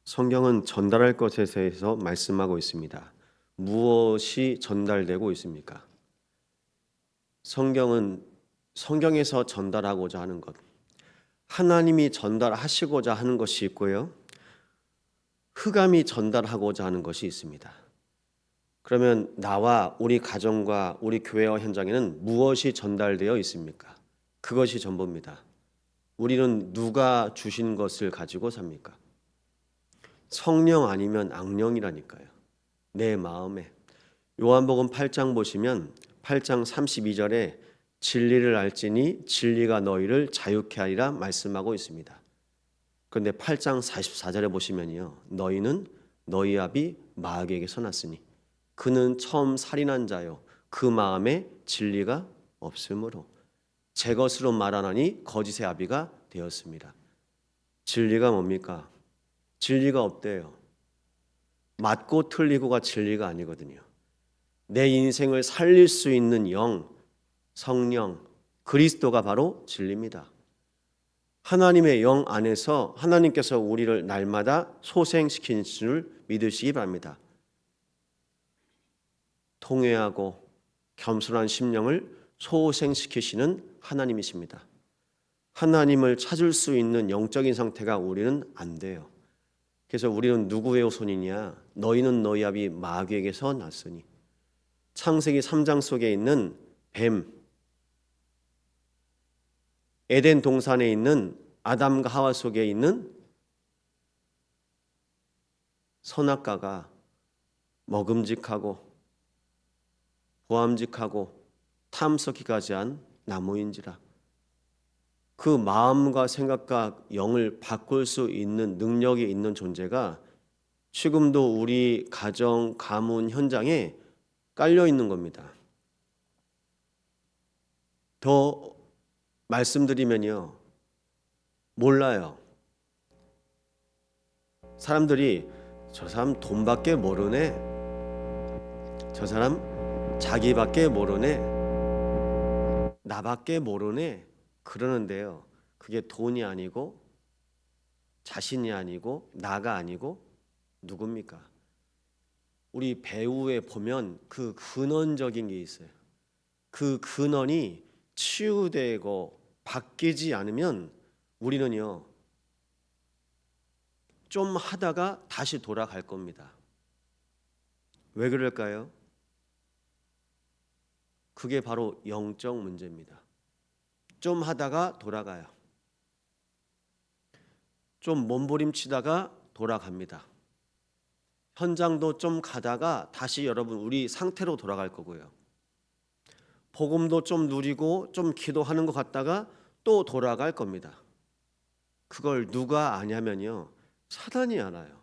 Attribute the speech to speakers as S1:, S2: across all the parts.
S1: 성경은 전달할 것에 대해서 말씀하고 있습니다. 무엇이 전달되고 있습니까? 성경은 성경에서 전달하고자 하는 것, 하나님이 전달하시고자 하는 것이 있고요. 흑암이 전달하고자 하는 것이 있습니다. 그러면 나와 우리 가정과 우리 교회와 현장에는 무엇이 전달되어 있습니까? 그것이 전부입니다. 우리는 누가 주신 것을 가지고 삽니까? 성령 아니면 악령이라니까요. 내 마음에. 요한복음 8장 보시면 8장 32절에 진리를 알지니 진리가 너희를 자유케 하리라 말씀하고 있습니다. 그런데 8장 44절에 보시면요. 너희는 너희 아비 마귀에게서 났으니 그는 처음 살인한 자요 그 마음에 진리가 없으므로 제 것으로 말하나니 거짓의 아비가 되었습니다. 진리가 뭡니까? 진리가 없대요. 맞고 틀리고가 진리가 아니거든요. 내 인생을 살릴 수 있는 영, 성령, 그리스도가 바로 진리입니다. 하나님의 영 안에서 하나님께서 우리를 날마다 소생시키는 줄 믿으시기 바랍니다. 통회하고 겸손한 심령을 소생시키시는 하나님이십니다. 하나님을 찾을 수 있는 영적인 상태가 우리는 안 돼요. 그래서 우리는 누구의 후손이냐? 너희는 너희 아비 마귀에게서 났으니. 창세기 3장 속에 있는 뱀, 에덴 동산에 있는 아담과 하와 속에 있는 선악과가 먹음직하고 보암직하고 탐스럽기까지한 나무인지라. 그 마음과 생각과 영을 바꿀 수 있는 능력이 있는 존재가 지금도 우리 가정, 가문, 현장에 깔려 있는 겁니다. 더 말씀드리면요. 몰라요. 사람들이 저 사람 돈밖에 모르네. 저 사람 자기밖에 모르네. 나밖에 모르네. 그러는데요. 그게 돈이 아니고 자신이 아니고 나가 아니고 누굽니까? 우리 배우에 보면 그 근원적인 게 있어요. 그 근원이 치유되고 바뀌지 않으면 우리는요. 좀 하다가 다시 돌아갈 겁니다. 왜 그럴까요? 그게 바로 영적 문제입니다. 좀 하다가 돌아가요. 좀 몸부림치다가 돌아갑니다. 현장도 좀 가다가 다시 여러분 우리 상태로 돌아갈 거고요. 복음도 좀 누리고 좀 기도하는 것 같다가 또 돌아갈 겁니다. 그걸 누가 아냐면요. 사단이 알아요.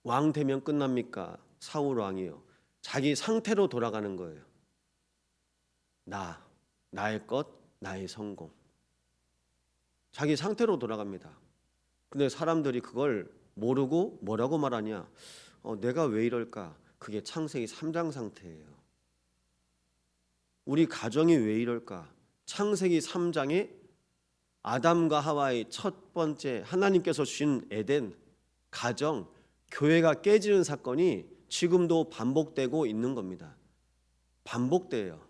S1: 왕 되면 끝납니까? 사울 왕이요. 자기 상태로 돌아가는 거예요. 나의 것, 나의 성공. 자기 상태로 돌아갑니다. 근데 사람들이 그걸 모르고 뭐라고 말하냐? 내가 왜 이럴까? 그게 창세기 3장 상태예요. 우리 가정이 왜 이럴까? 창세기 3장에 아담과 하와의 첫 번째 하나님께서 주신 에덴, 가정, 교회가 깨지는 사건이 지금도 반복되고 있는 겁니다. 반복돼요.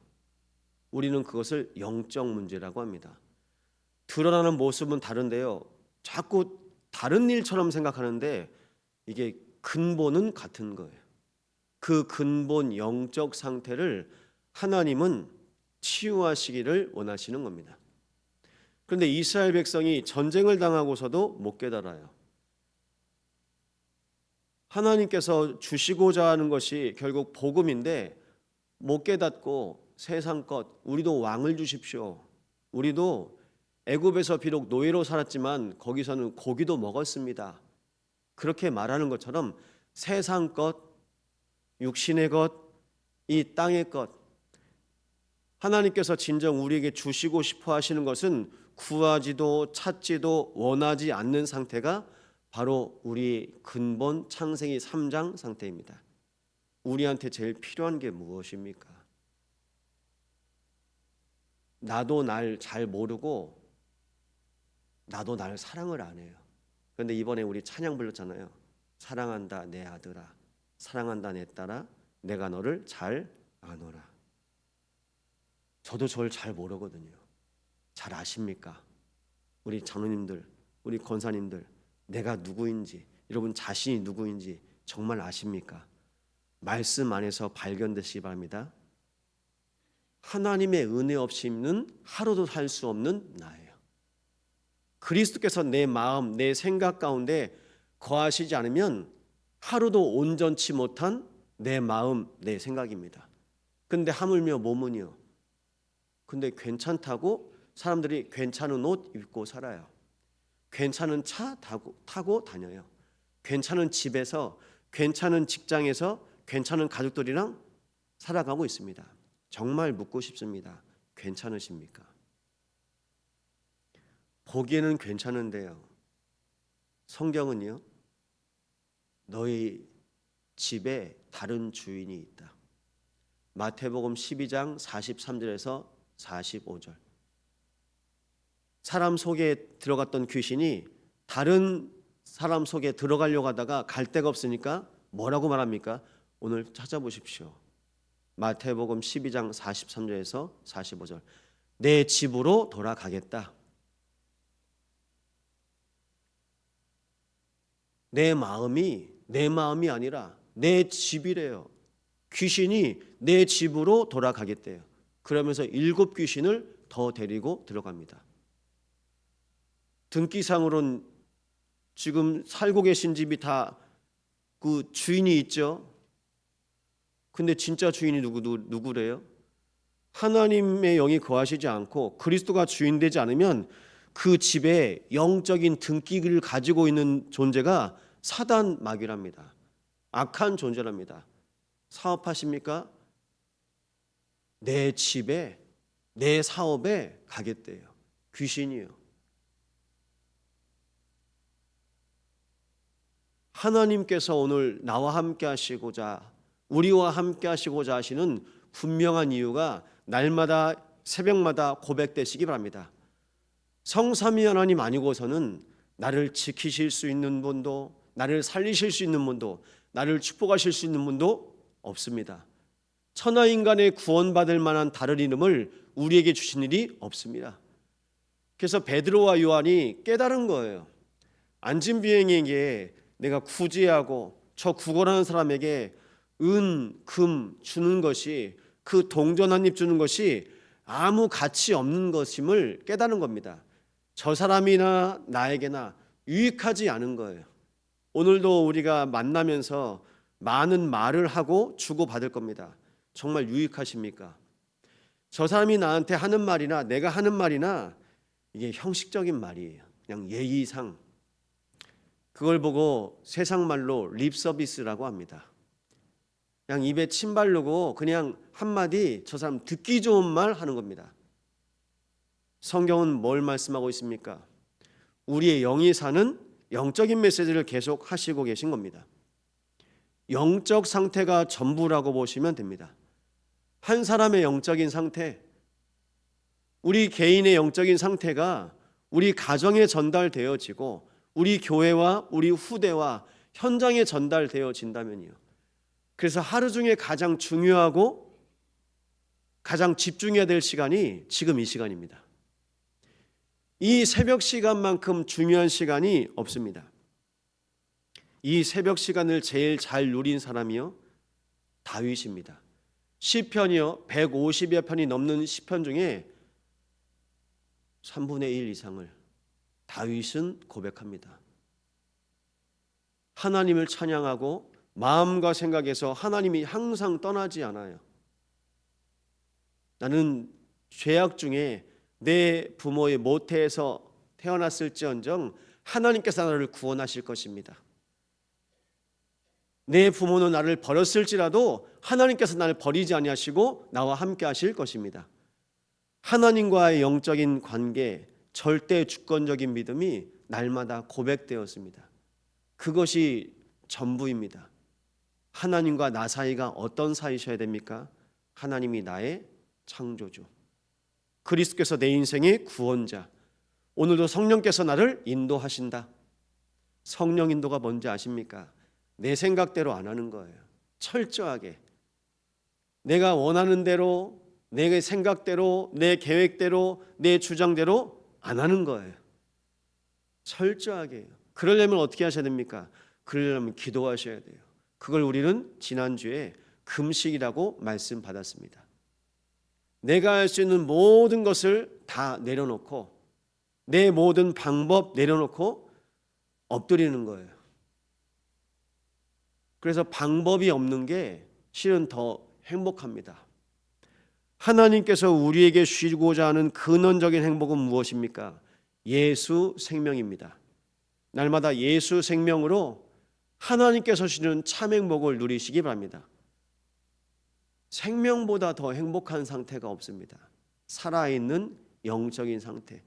S1: 우리는 그것을 영적 문제라고 합니다. 드러나는 모습은 다른데요. 자꾸 다른 일처럼 생각하는데 이게 근본은 같은 거예요. 그 근본 영적 상태를 하나님은 치유하시기를 원하시는 겁니다. 그런데 이스라엘 백성이 전쟁을 당하고서도 못 깨달아요. 하나님께서 주시고자 하는 것이 결국 복음인데 못 깨닫고 세상 것, 우리도 왕을 주십시오. 우리도 애굽에서 비록 노예로 살았지만 거기서는 고기도 먹었습니다. 그렇게 말하는 것처럼 세상 것, 육신의 것, 이 땅의 것, 하나님께서 진정 우리에게 주시고 싶어 하시는 것은 구하지도 찾지도 원하지 않는 상태가 바로 우리 근본 창세기 3장 상태입니다. 우리한테 제일 필요한 게 무엇입니까? 나도 날 잘 모르고 나도 날 사랑을 안 해요. 그런데 이번에 우리 찬양 불렀잖아요. 사랑한다 내 아들아, 사랑한다 내 딸아, 내가 너를 잘 아노라. 저도 저를 잘 모르거든요. 잘 아십니까? 우리 장로님들, 우리 권사님들, 내가 누구인지, 여러분 자신이 누구인지 정말 아십니까? 말씀 안에서 발견되시기 바랍니다. 하나님의 은혜 없이는 하루도 살 수 없는 나예요. 그리스도께서 내 마음, 내 생각 가운데 거하시지 않으면 하루도 온전치 못한 내 마음, 내 생각입니다. 근데 하물며 몸은요. 근데 괜찮다고 사람들이 괜찮은 옷 입고 살아요. 괜찮은 차 타고 다녀요. 괜찮은 집에서, 괜찮은 직장에서, 괜찮은 가족들이랑 살아가고 있습니다. 정말 묻고 싶습니다. 괜찮으십니까? 보기에는 괜찮은데요. 성경은요. 너희 집에 다른 주인이 있다. 마태복음 12장 43절에서 45절. 사람 속에 들어갔던 귀신이 다른 사람 속에 들어가려고 하다가 갈 데가 없으니까 뭐라고 말합니까? 오늘 찾아보십시오. 마태복음 12장 43절에서 45절. 내 집으로 돌아가겠다. 내 마음이 아니라 내 집이래요. 귀신이 내 집으로 돌아가겠대요. 그러면서 7 귀신을 더 데리고 들어갑니다. 등기상으로는 지금 살고 계신 집이 다 그 주인이 있죠. 근데 진짜 주인이 누구래요? 하나님의 영이 거하시지 않고 그리스도가 주인 되지 않으면 그 집에 영적인 등기를 가지고 있는 존재가 사단 마귀랍니다. 악한 존재랍니다. 사업하십니까? 내 집에, 내 사업에 가겠대요. 귀신이요. 하나님께서 오늘 나와 함께 하시고자, 우리와 함께 하시고자 하시는 분명한 이유가 날마다 새벽마다 고백되시기 바랍니다. 성삼위 하나님 아니고서는 나를 지키실 수 있는 분도, 나를 살리실 수 있는 분도, 나를 축복하실 수 있는 분도 없습니다. 천하인간의 구원받을 만한 다른 이름을 우리에게 주신 일이 없습니다. 그래서 베드로와 요한이 깨달은 거예요. 앉은 비행에게 내가 구제하고 저 구걸하는 사람에게 은, 금 주는 것이, 그 동전 한 입 주는 것이 아무 가치 없는 것임을 깨달은 겁니다. 저 사람이나 나에게나 유익하지 않은 거예요. 오늘도 우리가 만나면서 많은 말을 하고 주고받을 겁니다. 정말 유익하십니까? 저 사람이 나한테 하는 말이나 내가 하는 말이나 이게 형식적인 말이에요. 그냥 예의상. 그걸 보고 세상 말로 립 서비스라고 합니다. 그냥 입에 침 바르고 그냥 한마디 저 사람 듣기 좋은 말 하는 겁니다. 성경은 뭘 말씀하고 있습니까? 우리의 영이 사는 영적인 메시지를 계속 하시고 계신 겁니다. 영적 상태가 전부라고 보시면 됩니다. 한 사람의 영적인 상태, 우리 개인의 영적인 상태가 우리 가정에 전달되어지고 우리 교회와 우리 후대와 현장에 전달되어진다면요. 그래서 하루 중에 가장 중요하고 가장 집중해야 될 시간이 지금 이 시간입니다. 이 새벽 시간만큼 중요한 시간이 없습니다. 이 새벽 시간을 제일 잘 누린 사람이요, 다윗입니다. 시편이요 150여 편이 넘는 시편 중에 3분의 1 이상을 다윗은 고백합니다. 하나님을 찬양하고 마음과 생각에서 하나님이 항상 떠나지 않아요. 나는 죄악 중에 내 부모의 모태에서 태어났을지언정 하나님께서 나를 구원하실 것입니다. 내 부모는 나를 버렸을지라도 하나님께서 나를 버리지 아니하시고 나와 함께 하실 것입니다. 하나님과의 영적인 관계, 절대 주권적인 믿음이 날마다 고백되었습니다. 그것이 전부입니다. 하나님과 나 사이가 어떤 사이셔야 됩니까? 하나님이 나의 창조주, 그리스도께서 내 인생의 구원자, 오늘도 성령께서 나를 인도하신다. 성령 인도가 뭔지 아십니까? 내 생각대로 안 하는 거예요. 철저하게 내가 원하는 대로, 내 생각대로, 내 계획대로, 내 주장대로 안 하는 거예요. 철저하게. 그러려면 어떻게 하셔야 됩니까? 그러려면 기도하셔야 돼요. 그걸 우리는 지난주에 금식이라고 말씀 받았습니다. 내가 할 수 있는 모든 것을 다 내려놓고 내 모든 방법 내려놓고 엎드리는 거예요. 그래서 방법이 없는 게 실은 더 행복합니다. 하나님께서 우리에게 주시고자 하는 근원적인 행복은 무엇입니까? 예수 생명입니다. 날마다 예수 생명으로 하나님께서 주시는 참 행복을 누리시기 바랍니다. 생명보다 더 행복한 상태가 없습니다. 살아있는 영적인 상태.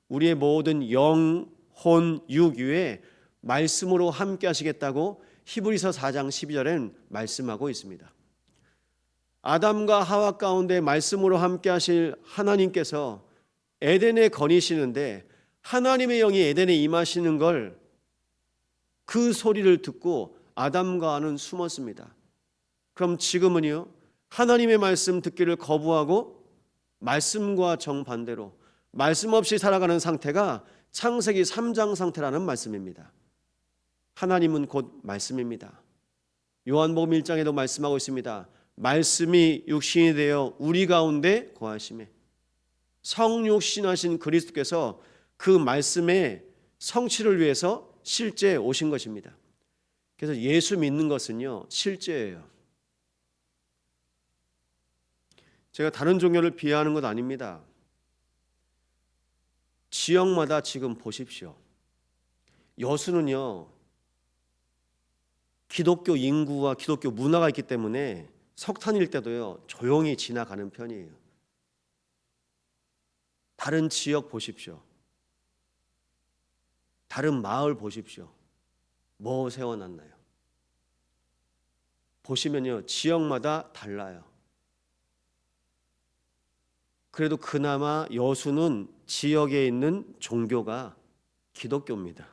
S1: 우리의 모든 영, 혼, 육 위에 말씀으로 함께 하시겠다고 히브리서 4장 12절엔 말씀하고 있습니다. 아담과 하와 가운데 말씀으로 함께 하실 하나님께서 에덴에 거니시는데 하나님의 영이 에덴에 임하시는 걸 그 소리를 듣고 아담과 하와는 숨었습니다. 그럼 지금은요, 하나님의 말씀 듣기를 거부하고 말씀과 정반대로 말씀 없이 살아가는 상태가 창세기 3장 상태라는 말씀입니다. 하나님은 곧 말씀입니다. 요한복음 1장에도 말씀하고 있습니다. 말씀이 육신이 되어 우리 가운데 거하심에, 성육신하신 그리스도께서 그 말씀의 성취를 위해서 실제 오신 것입니다. 그래서 예수 믿는 것은요, 실제예요. 제가 다른 종교를 비하하는 것 아닙니다. 지역마다 지금 보십시오. 여수는요, 기독교 인구와 기독교 문화가 있기 때문에 석탄일 때도요, 조용히 지나가는 편이에요. 다른 지역 보십시오. 다른 마을 보십시오. 뭐 세워놨나요? 보시면요, 지역마다 달라요. 그래도 그나마 여수는 지역에 있는 종교가 기독교입니다.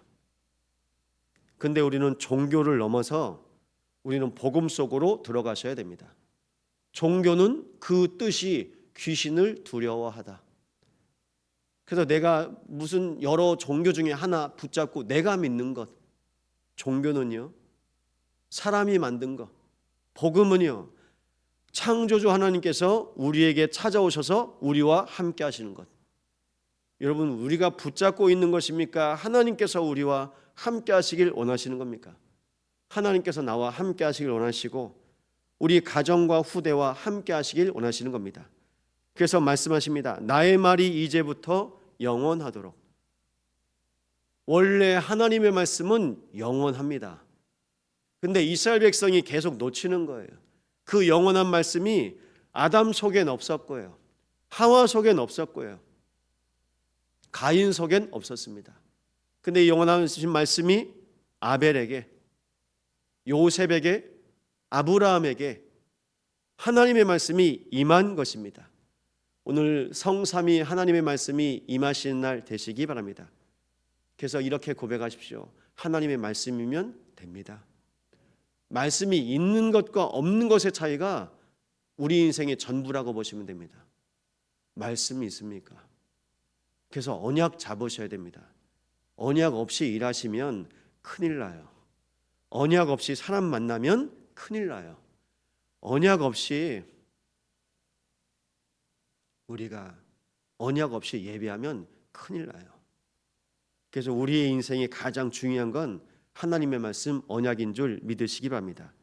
S1: 근데 우리는 종교를 넘어서 우리는 복음 속으로 들어가셔야 됩니다. 종교는 그 뜻이 귀신을 두려워하다. 그래서 내가 무슨 여러 종교 중에 하나 붙잡고 내가 믿는 것, 종교는요, 사람이 만든 것, 복음은요, 창조주 하나님께서 우리에게 찾아오셔서 우리와 함께 하시는 것. 여러분, 우리가 붙잡고 있는 것입니까? 하나님께서 우리와 함께 하시길 원하시는 겁니까? 하나님께서 나와 함께 하시길 원하시고 우리 가정과 후대와 함께 하시길 원하시는 겁니다. 그래서 말씀하십니다. 나의 말이 이제부터 영원하도록. 원래 하나님의 말씀은 영원합니다. 근데 이스라엘 백성이 계속 놓치는 거예요. 그 영원한 말씀이 아담 속엔 없었고요, 하와 속엔 없었고요, 가인 속엔 없었습니다. 근데 이 영원한 말씀이 아벨에게, 요셉에게, 아브라함에게 하나님의 말씀이 임한 것입니다. 오늘 성삼위 하나님의 말씀이 임하시는 날 되시기 바랍니다. 그래서 이렇게 고백하십시오. 하나님의 말씀이면 됩니다. 말씀이 있는 것과 없는 것의 차이가 우리 인생의 전부라고 보시면 됩니다. 말씀이 있습니까? 그래서 언약 잡으셔야 됩니다. 언약 없이 일하시면 큰일 나요. 언약 없이 사람 만나면 큰일 나요. 언약 없이 우리가 언약 없이 예배하면 큰일 나요. 그래서 우리의 인생에 가장 중요한 건 하나님의 말씀 언약인 줄 믿으시기 바랍니다.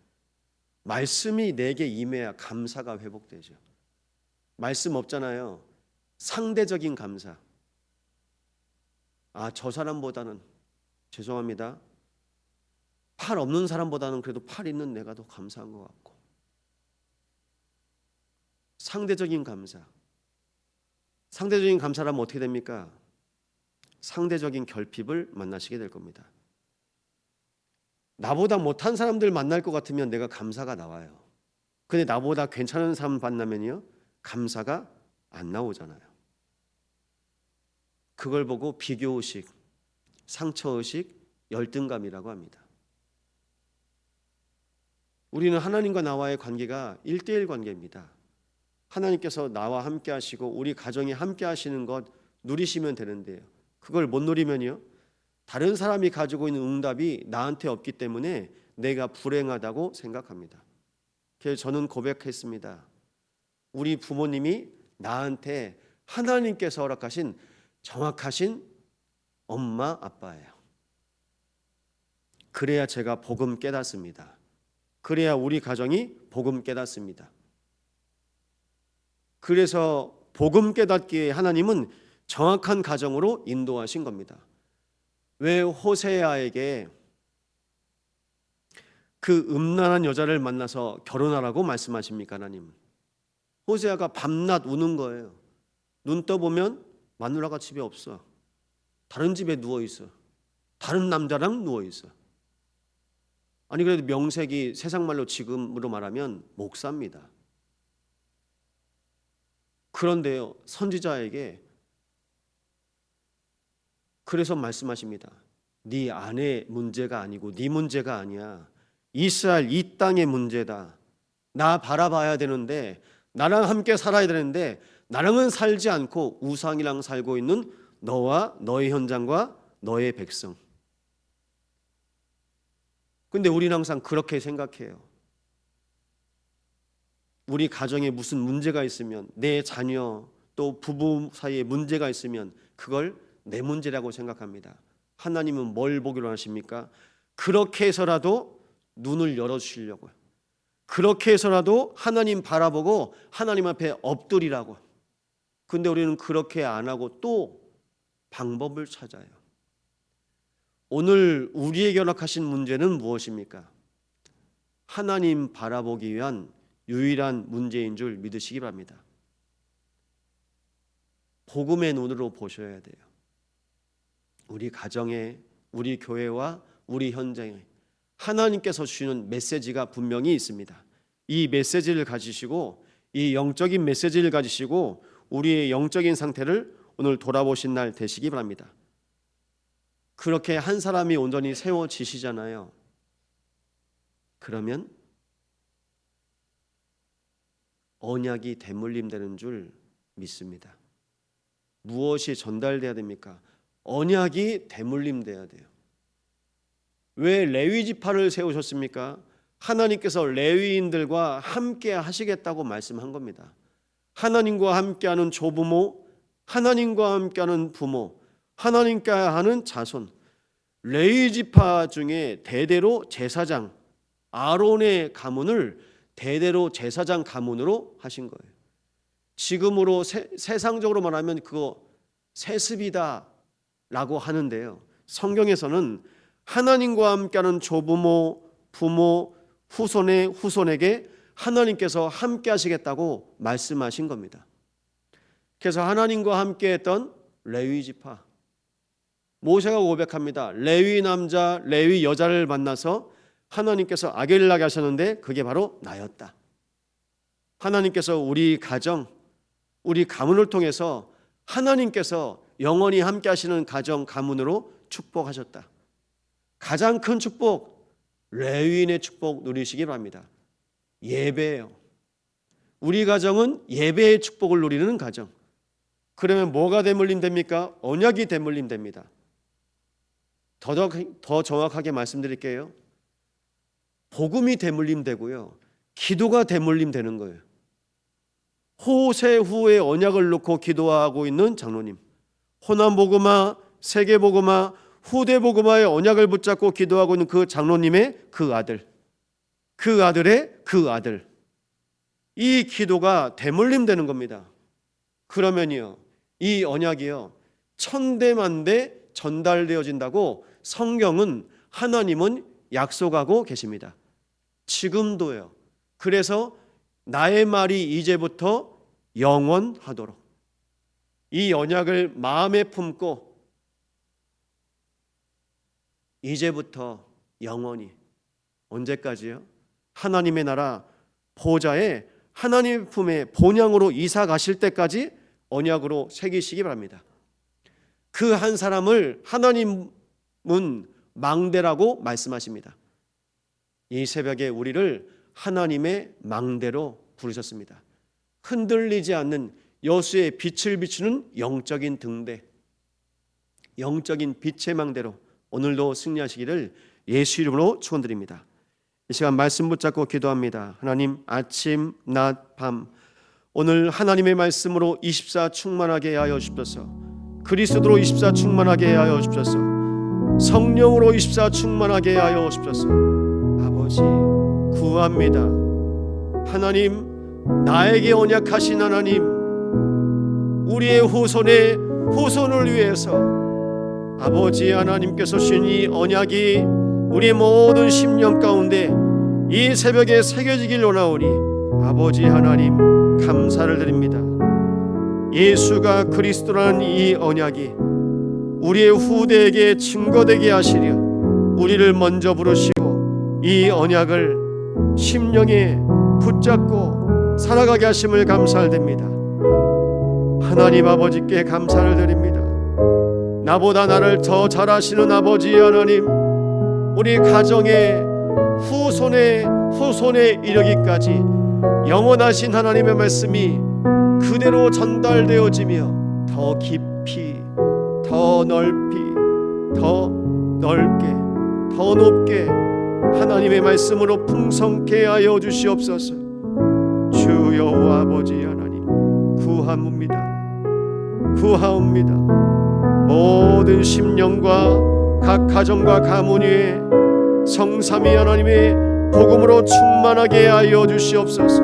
S1: 말씀이 내게 임해야 감사가 회복되죠. 말씀 없잖아요. 상대적인 감사. 저 사람보다는, 죄송합니다, 팔 없는 사람보다는 그래도 팔 있는 내가 더 감사한 것 같고. 상대적인 감사. 상대적인 감사라면 어떻게 됩니까? 상대적인 결핍을 만나시게 될 겁니다. 나보다 못한 사람들 만날 것 같으면 내가 감사가 나와요. 근데 나보다 괜찮은 사람 만나면요, 감사가 안 나오잖아요. 그걸 보고 비교의식, 상처의식, 열등감이라고 합니다. 우리는 하나님과 나와의 관계가 1:1 관계입니다. 하나님께서 나와 함께 하시고 우리 가정이 함께 하시는 것 누리시면 되는데요. 그걸 못 누리면요, 다른 사람이 가지고 있는 응답이 나한테 없기 때문에 내가 불행하다고 생각합니다. 그래서 저는 고백했습니다. 우리 부모님이 나한테 하나님께서 허락하신 정확하신 엄마 아빠예요. 그래야 제가 복음 깨닫습니다. 그래야 우리 가정이 복음 깨닫습니다. 그래서 복음 깨닫기에 하나님은 정확한 가정으로 인도하신 겁니다. 왜 호세아에게 그 음란한 여자를 만나서 결혼하라고 말씀하십니까? 하나님. 호세아가 밤낮 우는 거예요. 눈 떠보면 마누라가 집에 없어. 다른 집에 누워있어. 다른 남자랑 누워있어. 아니 그래도 명색이 세상 말로 지금으로 말하면 목사입니다. 그런데요, 선지자에게 그래서 말씀하십니다. 네 아내 문제가 아니고 네 문제가 아니야. 이스라엘 이 땅의 문제다. 나 바라봐야 되는데, 나랑 함께 살아야 되는데 나랑은 살지 않고 우상이랑 살고 있는 너와 너의 현장과 너의 백성. 근데 우리는 항상 그렇게 생각해요. 우리 가정에 무슨 문제가 있으면, 내 자녀 또 부부 사이에 문제가 있으면 그걸 내 문제라고 생각합니다. 하나님은 뭘 보기로 하십니까? 그렇게 해서라도 눈을 열어주시려고요. 그렇게 해서라도 하나님 바라보고 하나님 앞에 엎드리라고. 근데 우리는 그렇게 안 하고 또 방법을 찾아요. 오늘 우리에게 허락하신 문제는 무엇입니까? 하나님 바라보기 위한 유일한 문제인 줄 믿으시기 바랍니다. 복음의 눈으로 보셔야 돼요. 우리 가정에, 우리 교회와 우리 현장에 하나님께서 주시는 메시지가 분명히 있습니다. 이 메시지를 가지시고, 이 영적인 메시지를 가지시고 우리의 영적인 상태를 오늘 돌아보신 날 되시기 바랍니다. 그렇게 한 사람이 온전히 세워지시잖아요. 그러면 언약이 대물림되는 줄 믿습니다. 무엇이 전달돼야 됩니까? 언약이 대물림돼야 돼요. 왜 레위 지파를 세우셨습니까? 하나님께서 레위인들과 함께 하시겠다고 말씀한 겁니다. 하나님과 함께하는 조부모, 하나님과 함께하는 부모, 하나님과 하는 자손, 레위 지파 중에 대대로 제사장, 아론의 가문을 대대로 제사장 가문으로 하신 거예요. 지금으로 세상적으로 말하면 그거 세습이다 라고 하는데요, 성경에서는 하나님과 함께하는 조부모, 부모, 후손의 후손에게 하나님께서 함께 하시겠다고 말씀하신 겁니다. 그래서 하나님과 함께 했던 레위 지파, 모세가 고백합니다. 레위 남자, 레위 여자를 만나서 하나님께서 아기를 낳게 하셨는데 그게 바로 나였다. 하나님께서 우리 가정, 우리 가문을 통해서 하나님께서 영원히 함께 하시는 가정, 가문으로 축복하셨다. 가장 큰 축복, 레위인의 축복 누리시기 바랍니다. 예배예요. 우리 가정은 예배의 축복을 누리는 가정. 그러면 뭐가 대물림 됩니까? 언약이 대물림 됩니다. 더 정확하게 말씀드릴게요. 복음이 대물림 되고요, 기도가 대물림 되는 거예요. 호세후의 언약을 놓고 기도하고 있는 장로님, 호남복음화, 세계복음화, 후대복음화의 언약을 붙잡고 기도하고 있는 그 장로님의 그 아들, 그 아들의 그 아들, 이 기도가 대물림 되는 겁니다. 그러면요, 이 언약이요 천대만대 전달되어진다고 성경은, 하나님은 약속하고 계십니다. 지금도요. 그래서 나의 말이 이제부터 영원하도록, 이 언약을 마음에 품고 이제부터 영원히, 언제까지요? 하나님의 나라 보좌에 하나님의 품에 본향으로 이사 가실 때까지 언약으로 새기시기 바랍니다. 그 한 사람을 하나님은 망대라고 말씀하십니다. 이 새벽에 우리를 하나님의 망대로 부르셨습니다. 흔들리지 않는 여수의 빛을 비추는 영적인 등대, 영적인 빛의 망대로 오늘도 승리하시기를 예수 이름으로 축원드립니다. 이 시간 말씀 붙잡고 기도합니다. 하나님, 아침, 낮, 밤 오늘 하나님의 말씀으로 24 충만하게 하여 주십소서. 그리스도로 24 충만하게 하여 주십소서. 성령으로 24 충만하게 하여 주십소서. 아버지 구합니다. 하나님, 나에게 언약하신 하나님, 우리의 후손을 위해서 아버지 하나님께서 주신 이 언약이 우리의 모든 심령 가운데 이 새벽에 새겨지길 원하오니 아버지 하나님 감사를 드립니다. 예수가 그리스도라는 이 언약이 우리의 후대에게 증거되게 하시려 우리를 먼저 부르시고 이 언약을 심령에 붙잡고 살아가게 하심을 감사를 드립니다. 하나님 아버지께 감사를 드립니다. 나보다 나를 더 잘 아시는 아버지 하나님, 우리 가정의 후손에 이르기까지 영원하신 하나님의 말씀이 그대로 전달되어지며 더 깊이, 더 넓이, 더 넓게, 더 높게 하나님의 말씀으로 풍성케 하여 주시옵소서. 주여 아버지 하나님 구하옵니다. 모든 심령과 각 가정과 가문 위에 성삼위 하나님의 복음으로 충만하게 하여 주시옵소서.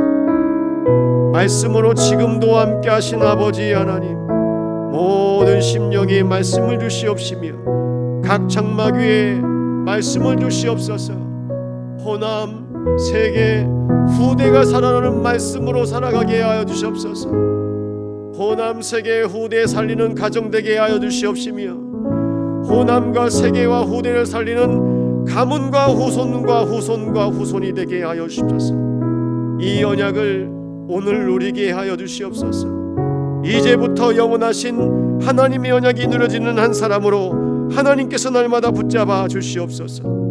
S1: 말씀으로 지금도 함께 하신 아버지 하나님, 모든 심령에 말씀을 주시옵시며 각 장막 위에 말씀을 주시옵소서. 호남 세계 후대가 살아나는 말씀으로 살아가게 하여 주시옵소서. 호남 세계 후대 살리는 가정 되게 하여 주시옵시며 호남과 세계와 후대를 살리는 가문과 후손과 후손이 되게 하여 주시옵소서. 이 언약을 오늘 누리게 하여 주시옵소서. 이제부터 영원하신 하나님의 언약이 누려지는 한 사람으로 하나님께서 날마다 붙잡아 주시옵소서.